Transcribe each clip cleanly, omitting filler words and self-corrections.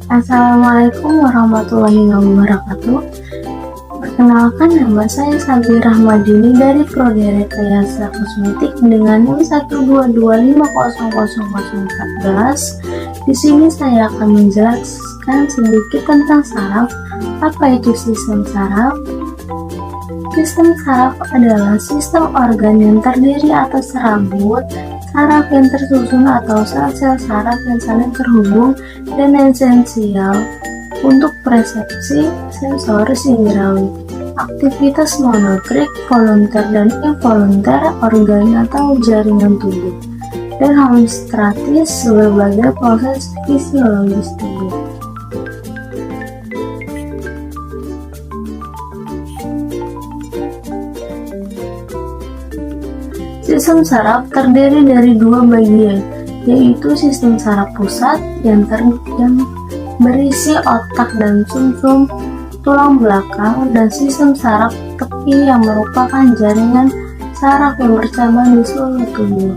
Assalamualaikum warahmatullahi wabarakatuh. Perkenalkan, nama saya Sabi Rahmadini dari Prodi Rekayasa Kosmetik dengan NIM 122500014. Di sini saya akan menjelaskan sedikit tentang saraf. Apa itu sistem saraf? Sistem saraf adalah sistem organ yang terdiri atas serabut saraf yang tersusun atau sel-sel saraf yang saling terhubung dan esensial untuk persepsi sensoris indrawi, aktivitas monotrik, volunter dan involunter organ atau jaringan tubuh, dan homeostatis berbagai proses fisiologis tubuh. Sistem saraf terdiri dari dua bagian, yaitu sistem saraf pusat yang berisi otak dan sumsum tulang belakang, dan sistem saraf tepi yang merupakan jaringan saraf yang bercabang di seluruh tubuh.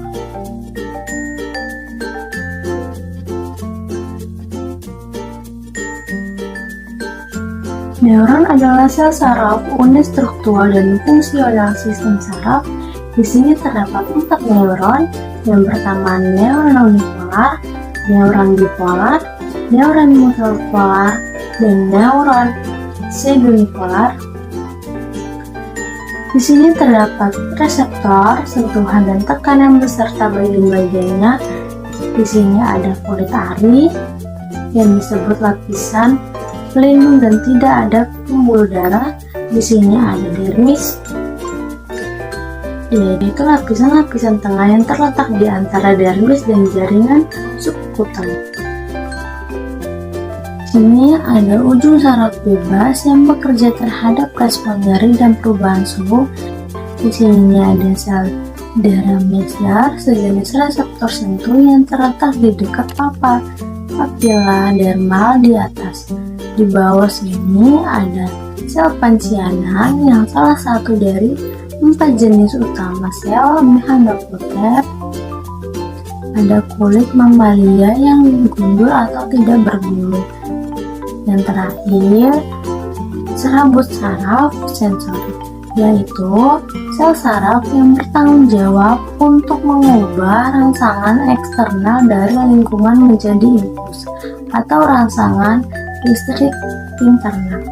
Neuron adalah sel saraf, unit struktural dan fungsional sistem saraf. Di sini terdapat 4 neuron. Yang pertama neuron unipolar, neuron bipolar, neuron multipolar, dan neuron pseudonipolar. Di sini terdapat reseptor, sentuhan dan tekanan beserta bagian-bagiannya. Di sini ada kulit ari yang disebut lapisan pelindung dan tidak ada pembuluh darah. Di sini ada dermis, yaitu lapisan-lapisan tengah yang terletak di antara dermis dan jaringan subkutan. Sini ada ujung saraf bebas yang bekerja terhadap respon nyeri dan perubahan suhu. Di sini ada sel dermasiar, sejenis reseptor sentuh yang terletak di dekat papila dermal di atas. Di bawah sini ada sel pancianan yang salah satu dari 4 jenis utama sel mechanoprotein. Ada kulit mamalia yang gundul atau tidak berbulu. Yang terakhir, serabut saraf sensorik, yaitu sel saraf yang bertanggung jawab untuk mengubah rangsangan eksternal dari lingkungan menjadi impuls atau rangsangan listrik internal.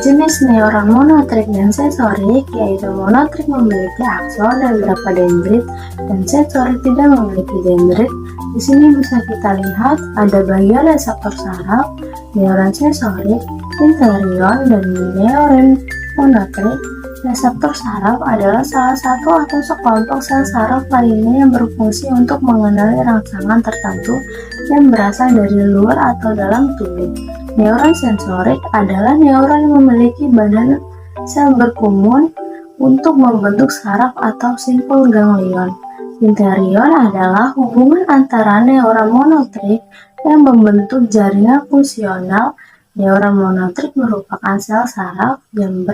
Jenis neuron monotrik dan sensorik, yaitu monotrik memiliki akson dan beberapa dendrit, dan sensorik tidak memiliki dendrit. Di sini bisa kita lihat ada bagian reseptor saraf, neuron sensorik, interion, dan neuron monotrik. Reseptor saraf adalah salah satu atau sekelompok sel saraf lainnya yang berfungsi untuk mengenali rangsangan tertentu yang berasal dari luar atau dalam tubuh. Neuron sensorik adalah neuron yang memiliki badan sel berkumun untuk membentuk saraf atau simpul ganglion. Interion adalah hubungan antara neuron monotrik yang membentuk jaringan fungsional. Neuron monotrik merupakan sel saraf yang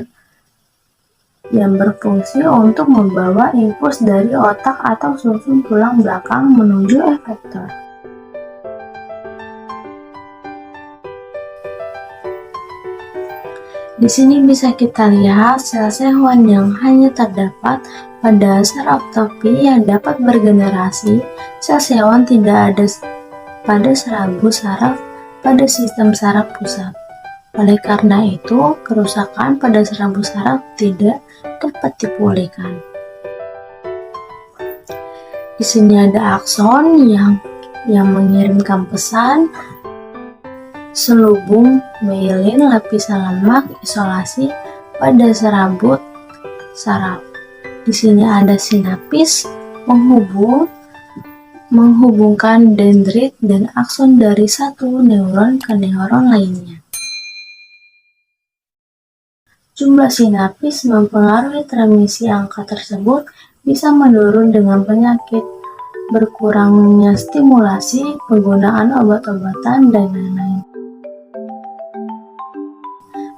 berfungsi untuk membawa impuls dari otak atau sumsum tulang belakang menuju efektor. Di sini bisa kita lihat sel-sel hewan yang hanya terdapat pada saraf tepi yang dapat bergenerasi. Sel hewan tidak ada pada serabut saraf pada sistem saraf pusat. Oleh karena itu, kerusakan pada serabut saraf tidak dapat dipulihkan. Di sini ada akson yang mengirimkan pesan, selubung myelin, lapisan lemak isolasi pada serabut saraf. Di sini ada sinapis menghubungkan dendrit dan akson dari satu neuron ke neuron lainnya. Jumlah sinapis mempengaruhi transmisi. Angka tersebut bisa menurun dengan penyakit, berkurangnya stimulasi, penggunaan obat-obatan, dan lain-lain.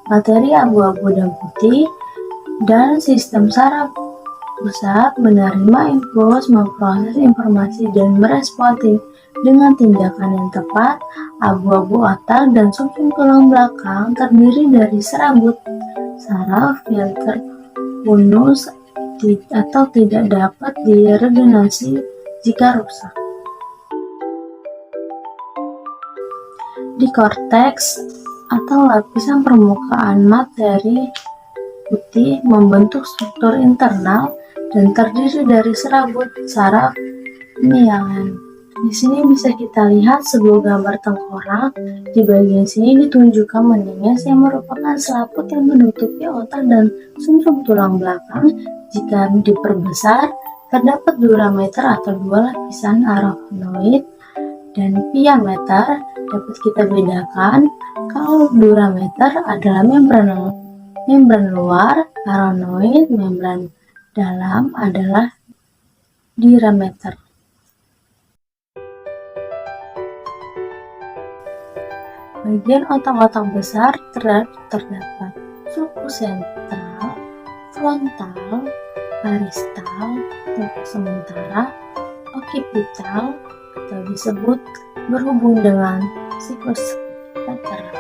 Materi abu-abu dan putih dan sistem saraf pusat menerima impuls, memproses informasi, dan merespons dengan tindakan yang tepat. Abu-abu otak dan sumsum tulang belakang terdiri dari serabut saraf yang terbunuh atau tidak dapat diregenerasi jika rusak. Di korteks atau lapisan permukaan materi putih membentuk struktur internal dan terdiri dari serabut saraf mialan. Di sini bisa kita lihat sebuah gambar tengkorak. Di bagian sini ditunjukkan meninges yang merupakan selaput yang menutupi otak dan sumsum tulang belakang. Jika diperbesar, terdapat durameter atau dua lapisan arachnoid dan piameter. Dapat kita bedakan kalau durameter adalah membran luar, arachnoid membran dalam adalah diameter. Bagian otak-otak besar terdapat sulcus sentral, frontal, paristal, tempat sementara, occipital atau disebut berhubung dengan siklus lateral.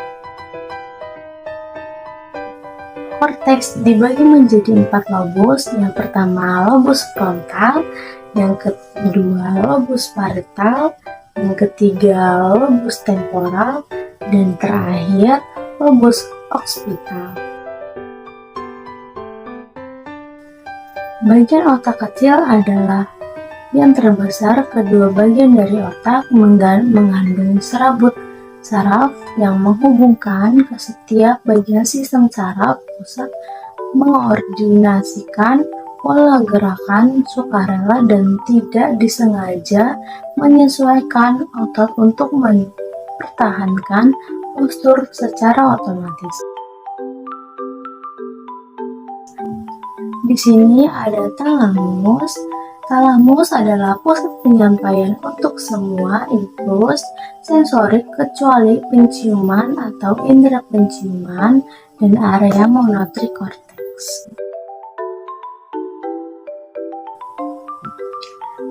Korteks dibagi menjadi 4 lobus. Yang pertama lobus frontal, yang kedua lobus parietal, yang ketiga lobus temporal, dan terakhir lobus occipital. Bagian otak kecil adalah yang terbesar. Kedua bagian dari otak mengandung serabut saraf yang menghubungkan ke setiap bagian sistem saraf pusat, mengordinasikan pola gerakan sukarela dan tidak disengaja menyesuaikan otot untuk mempertahankan postur secara otomatis. Di sini ada talamus. Talamus adalah pusat penyampaian untuk semua impuls sensorik kecuali penciuman atau indera penciuman dan area motorik korteks.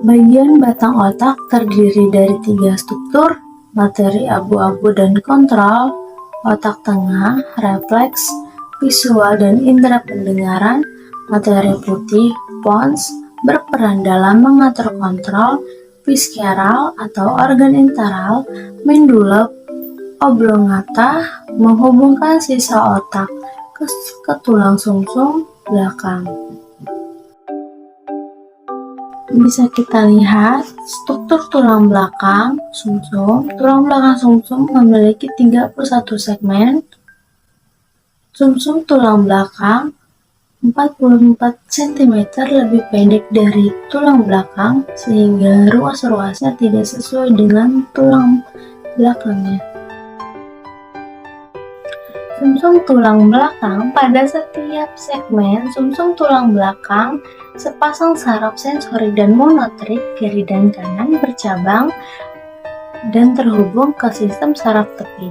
Bagian batang otak terdiri dari 3 struktur: materi abu-abu dan kontrol, otak tengah, refleks, visual dan indera pendengaran. Materi putih, pons, berperan dalam mengatur kontrol, visceral atau organ enteral, medulla oblongata menghubungkan sisa otak ke tulang sumsum belakang. Bisa kita lihat struktur tulang belakang sumsum. Tulang belakang sumsum memiliki 31 segmen. Sumsum tulang belakang 44 cm lebih pendek dari tulang belakang sehingga ruas-ruasnya tidak sesuai dengan tulang belakangnya. Sumsum tulang belakang. Pada setiap segmen sumsum tulang belakang, sepasang saraf sensorik dan motorik kiri dan kanan bercabang dan terhubung ke sistem saraf tepi.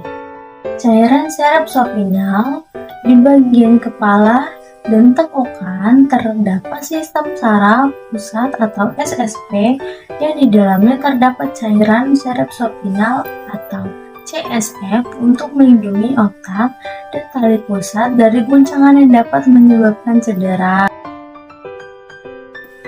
Cairan cerebrospinal. Di bagian kepala dan tengkokan terdapat sistem saraf pusat atau SSP yang di dalamnya terdapat cairan cerebrospinal atau CSF untuk melindungi otak dan tali pusat dari guncangan yang dapat menyebabkan cedera.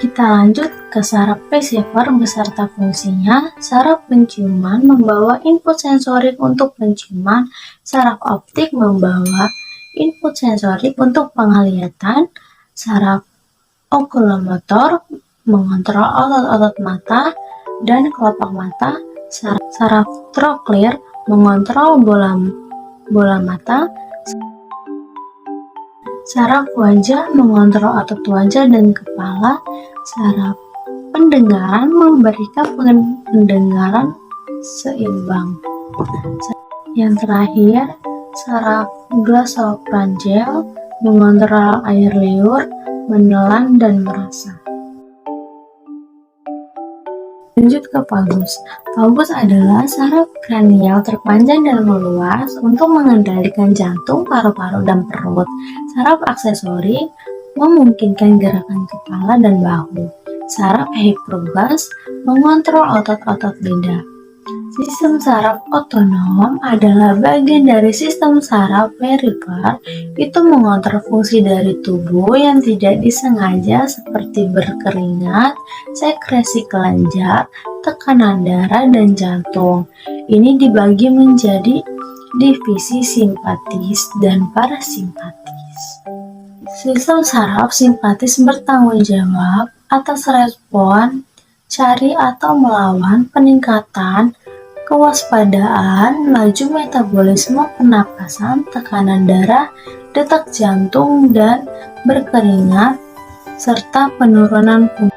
Kita lanjut ke saraf perceiver beserta fungsinya. Saraf penciuman membawa input sensorik untuk penciuman. Saraf optik membawa input sensorik untuk penglihatan. Saraf okulomotor mengontrol otot-otot mata dan kelopak mata. Saraf troklear mengontrol bola mata. Saraf wajah mengontrol otot wajah dan kepala. Saraf pendengaran memberikan pendengaran seimbang. Yang terakhir, saraf glossopharyngeal mengontrol air liur, menelan, dan merasa. Lanjut ke vagus. Vagus adalah saraf kranial terpanjang dan meluas untuk mengendalikan jantung, paru-paru, dan perut. Saraf aksesori memungkinkan gerakan kepala dan bahu. Saraf hipovagus mengontrol otot-otot lidah. Sistem saraf otonom adalah bagian dari sistem saraf perifer. Itu mengontrol fungsi dari tubuh yang tidak disengaja seperti berkeringat, sekresi kelenjar, tekanan darah, dan jantung. Ini dibagi menjadi divisi simpatis dan parasimpatis. Sistem saraf simpatis bertanggung jawab atas respon cari atau melawan, peningkatan kewaspadaan, laju metabolisme pernapasan, tekanan darah, detak jantung dan berkeringat, serta penurunan fungsi